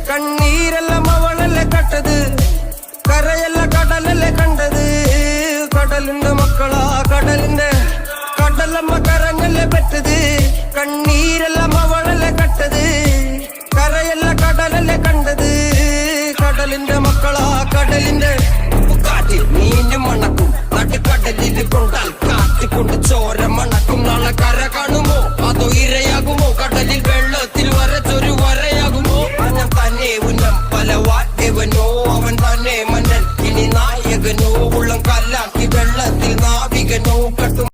കണ്ണീരെല്ലാം അവളല്ലേ കട്ടത്, കരയല്ല കടലല്ലേ കണ്ടത്. കടലിന്റെ മക്കളാ കടലമ്മ കരഞ്ഞല്ലേ പറ്റത്. കണ്ണീരെല്ലാം അവളല്ലേ കട്ടത്, കരയല്ല കടലല്ലേ കണ്ടത്. കടലിന്റെ മക്കളാ കടലിന്റെ കാറ്റിൽ മീനും മണക്കും നടുക്കടലിൽ കൊണ്ടാൽ